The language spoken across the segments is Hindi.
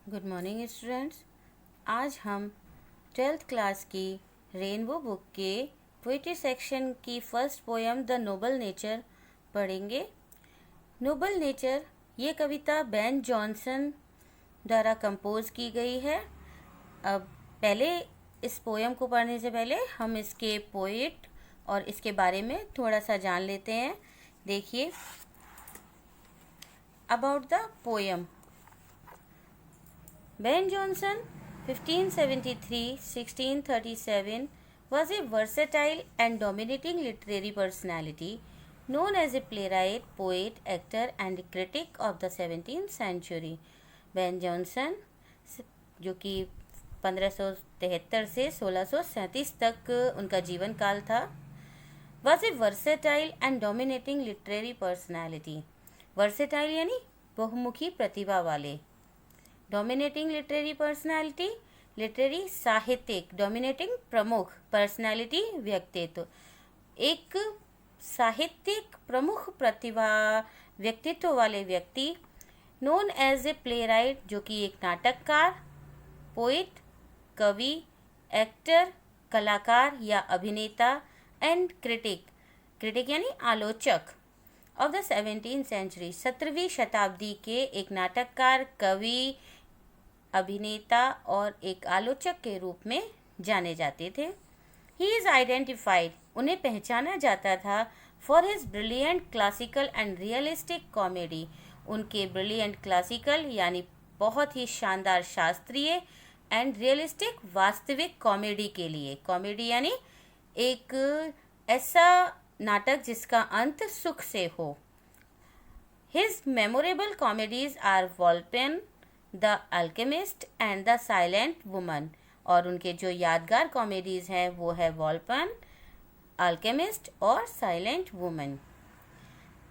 Good morning students. आज हम ट्वेल्थ क्लास की रेनबो बुक के पोइट्री सेक्शन की first poem the Noble nature पढ़ेंगे। नोबल नेचर ये कविता बेन जॉनसन द्वारा कंपोज की गई है। अब पहले इस पोयम को पढ़ने से पहले हम इसके पोइट और इसके बारे में थोड़ा सा जान लेते हैं। देखिए, about the poem. Ben Jonson, 1573-1637, was a versatile and dominating literary personality, known as a playwright, poet, actor, and critic of the 17th century. Ben Jonson, जो कि 1573 से 1637 तक उनका जीवन काल था, was a versatile and dominating literary personality. Versatile यानी बहुमुखी प्रतिभा वाले। डोमिनेटिंग लिटरेरी पर्सनालिटी, लिटरेरी साहित्यिक, डोमिनेटिंग प्रमुख, पर्सनालिटी व्यक्तित्व, एक साहित्यिक प्रमुख प्रतिभा व्यक्तित्व वाले व्यक्ति। Known as a playwright, जो कि एक नाटककार, पोइट कवि, एक्टर कलाकार या अभिनेता, एंड क्रिटिक, क्रिटिक यानी आलोचक ऑफ द 17th सेंचुरी, 17वीं शताब्दी के एक नाटककार, कवि, अभिनेता और एक आलोचक के रूप में जाने जाते थे। ही इज़ आइडेंटिफाइड, उन्हें पहचाना जाता था for his brilliant classical and realistic comedy, उनके ब्रिलियंट क्लासिकल यानी बहुत ही शानदार शास्त्रीय एंड रियलिस्टिक वास्तविक कॉमेडी के लिए। कॉमेडी यानी एक ऐसा नाटक जिसका अंत सुख से हो। His memorable comedies are Volpone, The Alchemist and The Silent Woman, और उनके जो यादगार कॉमेडीज हैं वो है वॉल्पेन, अल्केमिस्ट और Silent Woman.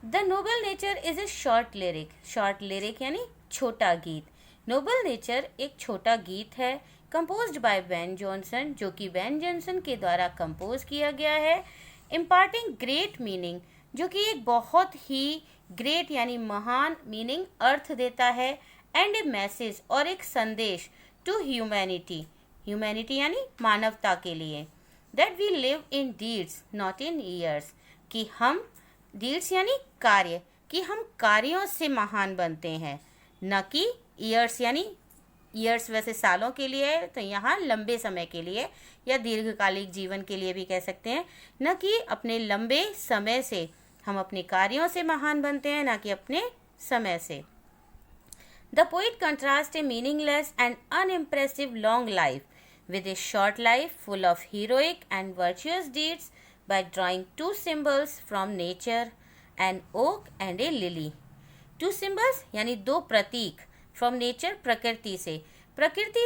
The Noble Nature is a short lyric, short lyric यानी छोटा गीत। नोबल नेचर एक छोटा गीत है, कंपोज्ड बाय बेन जॉनसन, जो कि बेन जॉनसन के द्वारा कंपोज किया गया है। इम्पार्टिंग ग्रेट मीनिंग, जो कि एक बहुत ही ग्रेट यानी महान मीनिंग, अर्थ देता है। एंड ए मैसेज, और एक संदेश, टू ह्यूमैनिटी, ह्यूमैनिटी यानी मानवता के लिए। That we live in deeds not in years, कि हम, डीड्स यानी कार्य, कि हम कार्यों से महान बनते हैं, न कि ईयर्स यानी, ईयर्स वैसे सालों के लिए है तो यहाँ लंबे समय के लिए या दीर्घकालिक जीवन के लिए भी कह सकते हैं, न कि अपने लंबे समय से। हम अपने कार्यों से महान बनते हैं, न कि अपने समय से। The poet contrasts a meaningless and unimpressive long life with a short life full of heroic and virtuous deeds by drawing two symbols from nature, an oak and a lily. Two symbols यानी दो प्रतीक, from nature प्रकृति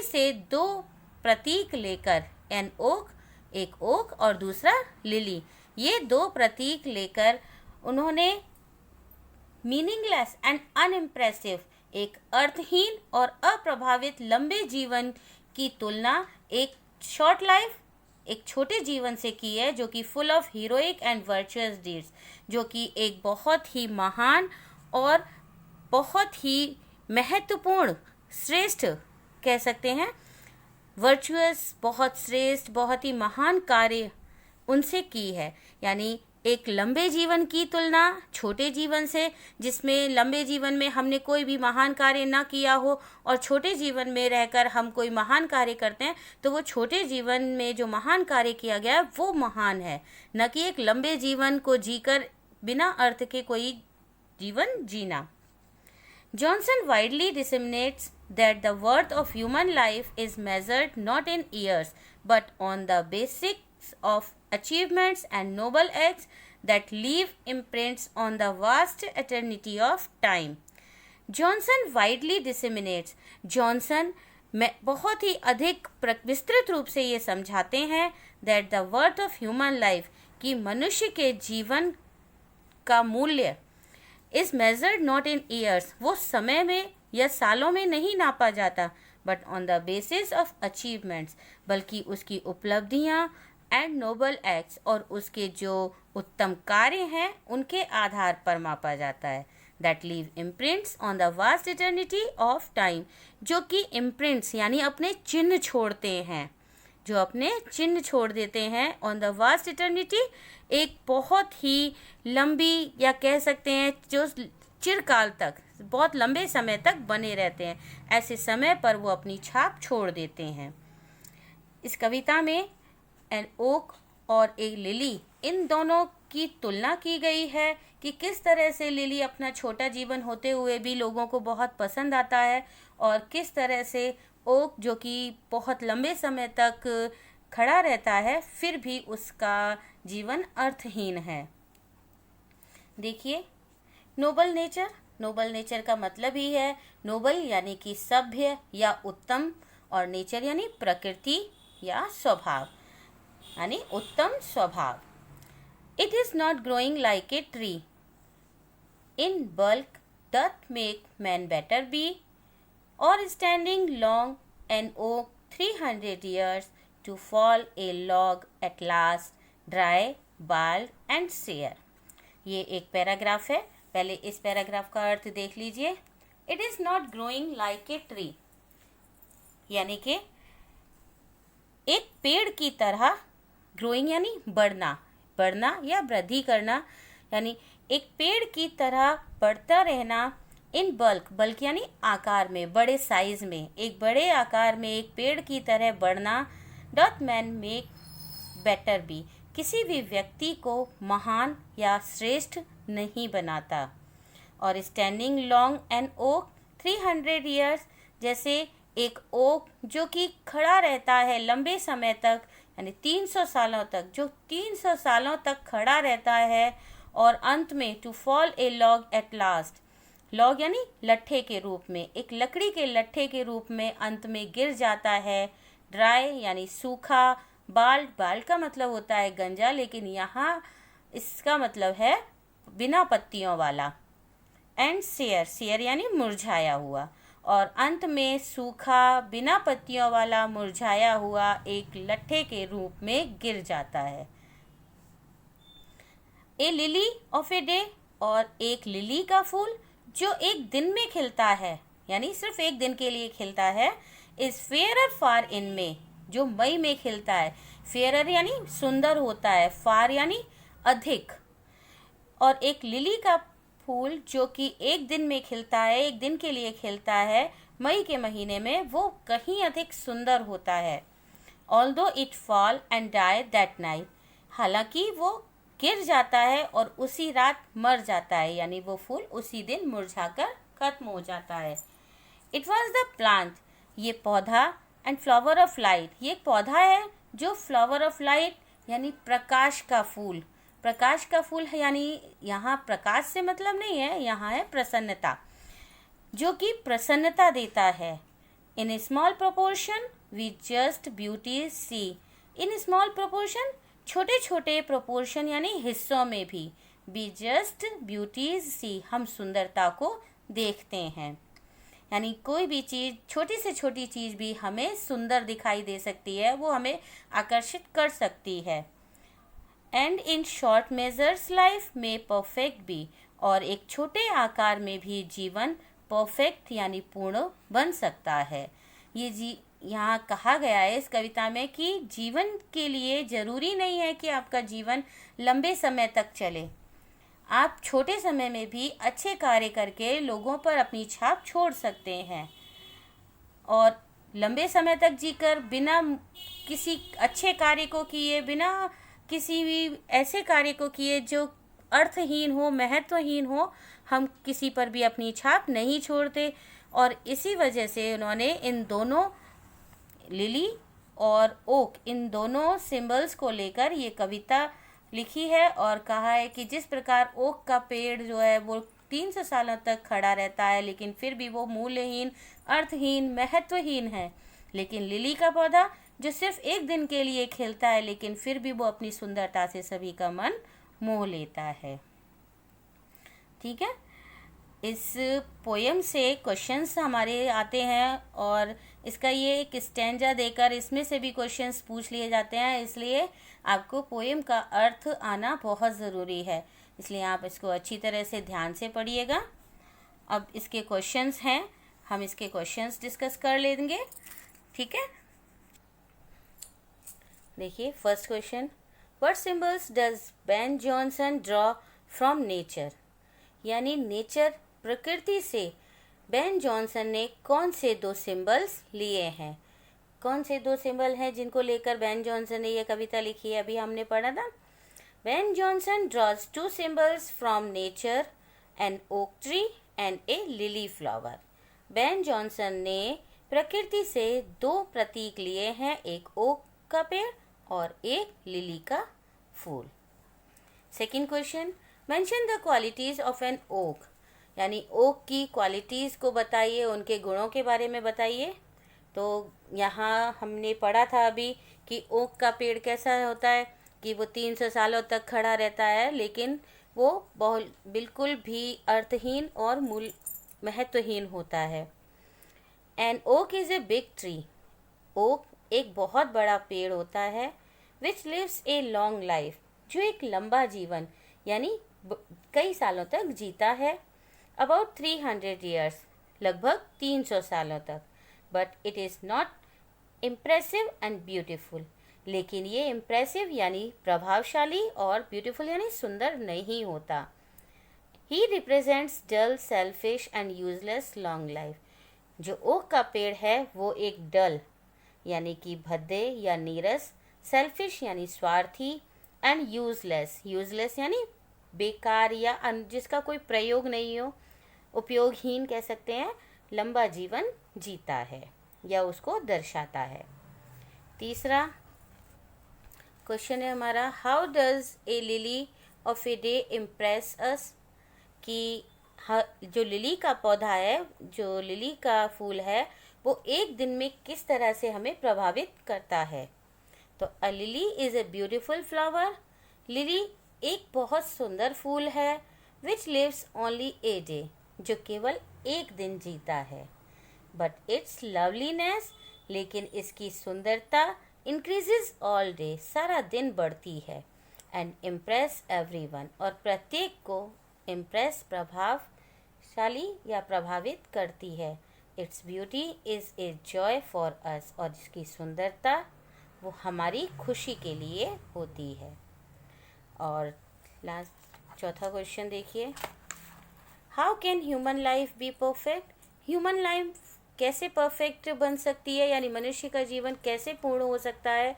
से दो प्रतीक लेकर, an oak एक ओक और दूसरा लिली, ये दो प्रतीक लेकर उन्होंने मीनिंगलेस एंड अनइम्प्रेसिव, एक अर्थहीन और अप्रभावित लंबे जीवन की तुलना एक शॉर्ट लाइफ, एक छोटे जीवन से की है, जो कि full of heroic and virtuous deeds, जो कि एक बहुत ही महान और बहुत ही महत्वपूर्ण, श्रेष्ठ कह सकते हैं, वर्चुअस, बहुत श्रेष्ठ, बहुत ही महान कार्य उनसे की है। यानी एक लंबे जीवन की तुलना छोटे जीवन से, जिसमें लंबे जीवन में हमने कोई भी महान कार्य ना किया हो और छोटे जीवन में रहकर हम कोई महान कार्य करते हैं, तो वो छोटे जीवन में जो महान कार्य किया गया है वो महान है, न कि एक लंबे जीवन को जीकर बिना अर्थ के कोई जीवन जीना। Johnson widely disseminates that the worth of human life is measured not in years but on the basics of achievements and noble acts that leave imprints on the vast eternity of time. Johnson widely disseminates, Johnson बहुत ही अधिक विस्तृत रूप से ये समझाते हैं that the worth of human life, कि मनुष्य के जीवन का मूल्य is measured not in years, वो समय में या सालों में नहीं नापा जाता, but on the basis of achievements, बल्कि उसकी उपलब्धियाँ एंड नोबल एक्ट्स, और उसके जो उत्तम कार्य हैं उनके आधार पर मापा जाता है। That leave imprints on the vast eternity of time, जो कि इम्प्रिंट्स यानी अपने चिन्ह छोड़ते हैं, जो अपने चिन्ह छोड़ देते हैं ऑन द वास्ट इटर्निटी, एक बहुत ही लंबी या कह सकते हैं जो चिरकाल तक, बहुत लंबे समय तक बने रहते हैं, ऐसे समय पर वो अपनी छाप छोड़ देते हैं। इस कविता में एन ओक और एक लिली, इन दोनों की तुलना की गई है कि किस तरह से लिली अपना छोटा जीवन होते हुए भी लोगों को बहुत पसंद आता है, और किस तरह से ओक जो कि बहुत लंबे समय तक खड़ा रहता है फिर भी उसका जीवन अर्थहीन है। देखिए, नोबल नेचर, नोबल नेचर का मतलब ही है, नोबल यानी कि सभ्य या उत्तम, और नेचर यानी प्रकृति या स्वभाव, यानी उत्तम स्वभाव। It is not growing like a tree in bulk doth make man better be, और standing long an oak 300 years to fall a log at last, dry, bald and sere। ये एक पैराग्राफ है, पहले इस पैराग्राफ का अर्थ देख लीजिए। It is not growing like a tree, यानी कि एक पेड़ की तरह, ग्रोइंग यानी बढ़ना, बढ़ना या वृद्धि करना, यानी एक पेड़ की तरह बढ़ता रहना, इन बल्क, बल्क यानी आकार में, बड़े साइज में, एक बड़े आकार में एक पेड़ की तरह बढ़ना, dot man make better be, किसी भी व्यक्ति को महान या श्रेष्ठ नहीं बनाता। और standing long an oak 300 years, जैसे एक ओक जो कि खड़ा रहता है लंबे समय तक, यानी 300 सालों तक, जो 300 सालों तक खड़ा रहता है, और अंत में to fall a log at last, log यानी लट्ठे के रूप में, एक लकड़ी के लट्ठे के रूप में अंत में गिर जाता है। ड्राई यानी सूखा, बाल्ड, बाल्ड का मतलब होता है गंजा, लेकिन यहाँ इसका मतलब है बिना पत्तियों वाला। एंड सेयर, सेयर यानी मुरझाया हुआ, और अंत में सूखा, बिना पत्तियों वाला, मुरझाया हुआ एक लट्ठे के रूप में गिर जाता है। ए लिली ऑफ ए डे, और एक लिली का फूल जो एक दिन में खिलता है, यानी सिर्फ एक दिन के लिए खिलता है, इज फेयरर फार इन में, जो मई में खिलता है। फेयरर यानी सुंदर होता है, फार यानी अधिक, और एक लिली का फूल जो कि एक दिन में खिलता है, एक दिन के लिए खिलता है, मई के महीने में, वो कहीं अधिक सुंदर होता है। Although it fall and die that night, हालांकि वो गिर जाता है और उसी रात मर जाता है, यानी वो फूल उसी दिन मुरझाकर खत्म हो जाता है। इट वॉज द प्लांट, ये पौधा, एंड फ्लावर ऑफ लाइट, ये एक पौधा है जो फ्लावर ऑफ लाइट यानी प्रकाश का फूल, प्रकाश का फूल है, यानी यहाँ प्रकाश से मतलब नहीं है, यहाँ है प्रसन्नता, जो कि प्रसन्नता देता है। In small proportion we just beauty see, in small proportion, छोटे छोटे प्रोपोर्शन यानी हिस्सों में भी, बी जस्ट ब्यूटीज सी, हम सुंदरता को देखते हैं, यानी कोई भी चीज़, छोटी से छोटी चीज़ भी हमें सुंदर दिखाई दे सकती है, वो हमें आकर्षित कर सकती है। And in short measures life में परफेक्ट बी, और एक छोटे आकार में भी जीवन परफेक्ट यानी पूर्ण बन सकता है। ये यहाँ कहा गया है इस कविता में कि जीवन के लिए ज़रूरी नहीं है कि आपका जीवन लंबे समय तक चले, आप छोटे समय में भी अच्छे कार्य करके लोगों पर अपनी छाप छोड़ सकते हैं, और लंबे समय तक जीकर बिना किसी अच्छे कार्य को किए, बिना किसी भी ऐसे कार्य को किए जो अर्थहीन हो, महत्वहीन हो, हम किसी पर भी अपनी छाप नहीं छोड़ते। और इसी वजह से उन्होंने इन दोनों, लिली और ओक, इन दोनों सिंबल्स को लेकर ये कविता लिखी है, और कहा है कि जिस प्रकार ओक का पेड़ जो है वो 300 सालों तक खड़ा रहता है, लेकिन फिर भी वो मूल्यहीन, अर्थहीन, महत्वहीन है, लेकिन लिली का पौधा जो सिर्फ एक दिन के लिए खिलता है, लेकिन फिर भी वो अपनी सुंदरता से सभी का मन मोह लेता है। ठीक है, इस पोयम से क्वेश्चंस हमारे आते हैं, और इसका ये एक स्टैंजा देकर इसमें से भी क्वेश्चंस पूछ लिए जाते हैं, इसलिए आपको पोयम का अर्थ आना बहुत ज़रूरी है, इसलिए आप इसको अच्छी तरह से ध्यान से पढ़िएगा। अब इसके क्वेश्चंस हैं, हम इसके क्वेश्चंस डिस्कस कर लेंगे, ठीक है। देखिए first question, what symbols does Ben Jonson draw from nature, यानी नेचर प्रकृति से बेन जॉनसन ने कौन से दो सिंबल्स लिए हैं। कौन से दो सिंबल हैं जिनको लेकर बेन जॉनसन ने यह कविता लिखी है, अभी हमने पढ़ा था। Ben Jonson draws two symbols from nature, an oak tree and a lily flower. Ben Jonson ने प्रकृति से दो प्रतीक लिए हैं, एक ओक का पेड़ और एक लिली का फूल। Second question, mention the qualities of an oak, यानी ओक की क्वालिटीज को बताइए, उनके गुणों के बारे में बताइए। तो यहाँ हमने पढ़ा था अभी कि ओक का पेड़ कैसा होता है कि वो 300 सालों तक खड़ा रहता है, लेकिन वो बहुत बिल्कुल भी अर्थहीन और मूल महत्वहीन होता है। An oak is a big tree, oak एक बहुत बड़ा पेड़ होता है। Which lives a long life, जो एक लंबा जीवन यानी कई सालों तक जीता है। अबाउट 300 ईयर्स, लगभग 300 सालों तक। But it is not impressive and beautiful, लेकिन ये इम्प्रेसिव यानी प्रभावशाली और ब्यूटीफुल यानी सुंदर नहीं होता। He represents dull, selfish and useless long life, जो ओक का पेड़ है वो एक डल यानी कि भद्दे या नीरस, सेल्फिश यानी स्वार्थी, एंड यूजलेस, यूजलेस यानी बेकार या जिसका कोई प्रयोग नहीं हो, उपयोगहीन कह सकते हैं, लंबा जीवन जीता है या उसको दर्शाता है। तीसरा क्वेश्चन है हमारा, how does a lily of a day impress us, कि जो लिली का पौधा है, जो लिली का फूल है, वो एक दिन में किस तरह से हमें प्रभावित करता है। तो a lily is a beautiful flower, lily एक बहुत सुंदर फूल है। Which lives only a day, जो केवल एक दिन जीता है। बट इट्स लवलीनेस, लेकिन इसकी सुंदरता इंक्रीजेज ऑल डे, सारा दिन बढ़ती है। एंड इम्प्रेस एवरीवन, और प्रत्येक को इम्प्रेस प्रभावशाली या प्रभावित करती है। Its beauty is a joy for us, और इसकी सुंदरता वो हमारी खुशी के लिए होती है। और लास्ट चौथा क्वेश्चन देखिए, how can human life be perfect, human life कैसे परफेक्ट बन सकती है, यानी मनुष्य का जीवन कैसे पूर्ण हो सकता है।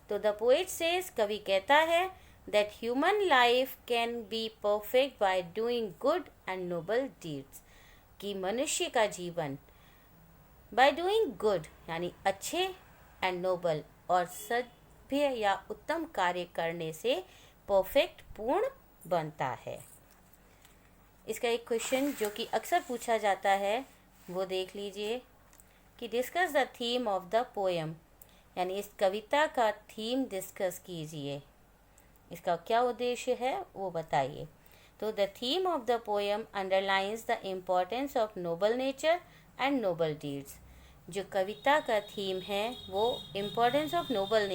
तो द पोएट सेज, कवि कहता है, that human life can be perfect by doing good and noble deeds, कि मनुष्य का जीवन बाय डूइंग गुड यानी अच्छे एंड नोबल और सभ्य या उत्तम कार्य करने से परफेक्ट पूर्ण बनता है। इसका एक क्वेश्चन जो कि अक्सर पूछा जाता है वो देख लीजिए कि discuss the theme of the poem, यानी इस कविता का थीम डिस्कस कीजिए, इसका क्या उद्देश्य है वो बताइए। तो the theme of the poem underlines the importance of noble nature and noble deeds, जो कविता का थीम है वो इम्पोर्टेंस ऑफ नोबल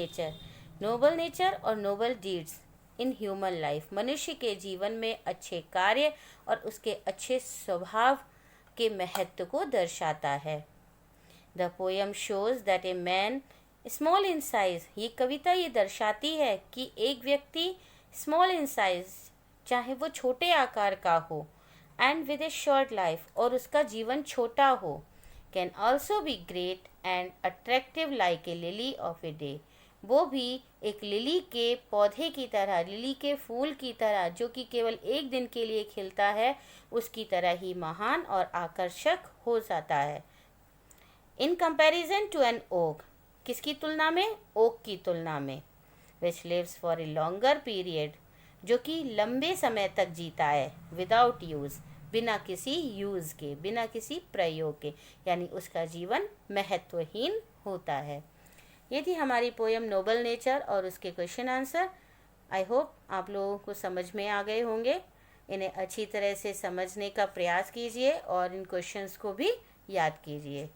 नेचर और noble deeds in human life, मनुष्य के जीवन में अच्छे कार्य और उसके अच्छे स्वभाव के महत्व को दर्शाता है। The poem shows that a man small in size, ये कविता ये दर्शाती है कि एक व्यक्ति स्मॉल इन साइज, चाहे वो छोटे आकार का हो, and with A short life, और उसका जीवन छोटा हो, can also be great and attractive like a lily of a day, वो भी एक लिली के पौधे की तरह, लिली के फूल की तरह, जो कि केवल एक दिन के लिए खिलता है, उसकी तरह ही महान और आकर्षक हो जाता है। In comparison to an oak, किसकी तुलना में, ओक की तुलना में। Which lives for a longer period, जो कि लंबे समय तक जीता है, विदाउट यूज़, बिना किसी यूज़ के, बिना किसी प्रयोग के, यानी उसका जीवन महत्वहीन होता है। ये थी हमारी पोएम नोबल नेचर और उसके क्वेश्चन आंसर। आई होप आप लोगों को समझ में आ गए होंगे। इन्हें अच्छी तरह से समझने का प्रयास कीजिए और इन क्वेश्चंस को भी याद कीजिए।